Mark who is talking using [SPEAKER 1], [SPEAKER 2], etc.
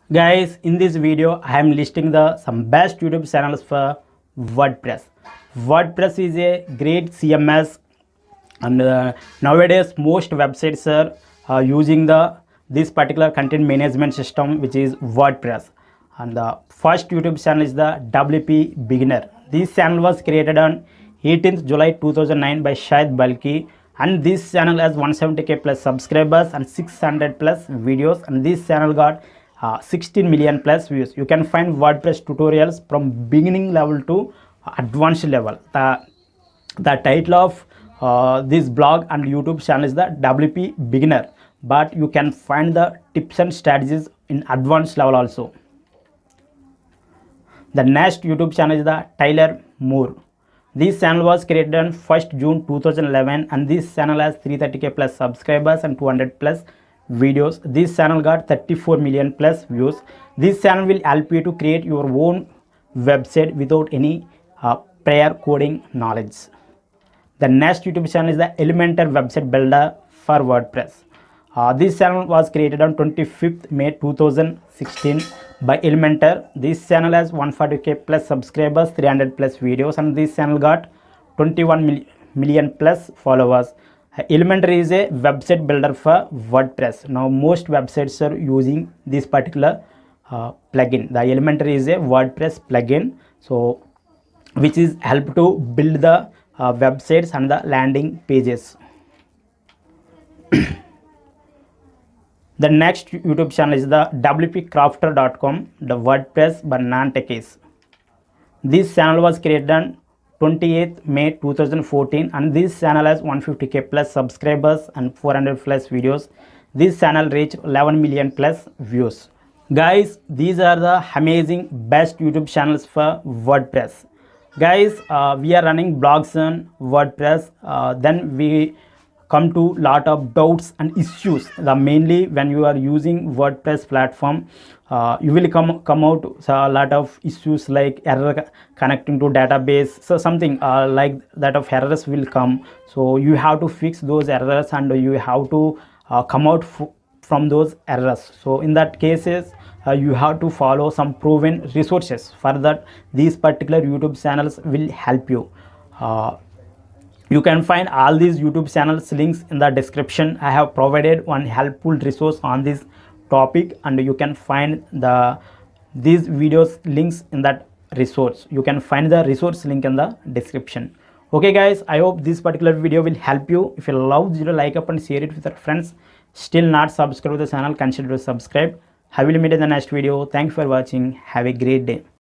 [SPEAKER 1] Guys, in this video I am listing the some best YouTube channels for WordPress. WordPress is a great CMS, and nowadays most websites are using this particular content management system, which is WordPress. And the first YouTube channel is the WP Beginner. This channel was created on 18th July 2009 by Shahid Balki, and this channel has 170k plus subscribers and 600 plus videos, and this channel got 16 million plus views. You can find WordPress tutorials from beginning level to advanced level. The title of this blog and YouTube channel is the WP Beginner, but you can find the tips and strategies in advanced level also. The next YouTube channel is the Tyler Moore. This channel was created on 1st June 2011, and this channel has 330k plus subscribers and 200 plus videos. This channel got 34 million plus views. This channel will help you to create your own website without any prior coding knowledge. The next YouTube channel is the Elementor Website Builder for WordPress. This channel was created on 25th May 2016 by Elementor. This channel has 140k plus subscribers, 300 plus videos, and this channel got 21 million plus followers. Elementor is a website builder for WordPress. Now most websites are using this particular plugin. The Elementor is a WordPress plugin, so which is help to build the websites and the landing pages. The next YouTube channel is the wpcrafter.com, the WordPress but non-techies. This channel was created on 28th May 2014, and this channel has 150k plus subscribers and 400 plus videos. This channel reached 11 million plus views. Guys, these are the amazing best YouTube channels for WordPress. Guys, we are running blogs on WordPress. Then we come to lot of doubts and issues. Mainly when you are using WordPress platform, you will come out a lot of issues like error connecting to database. So something like that of errors will come. So you have to fix those errors, and you have to come out from those errors. So in that cases, you have to follow some proven resources. For that, these particular YouTube channels will help you. You can find all these YouTube channels links in the description. I have provided one helpful resource on this topic, and you can find these videos links in that resource. You can find the resource link in the description. Okay guys, I hope this particular video will help you. If you love it, like up and share it with your friends. Still not subscribed to the channel, consider to subscribe. I will meet in the next video. Thanks for watching. Have a great day.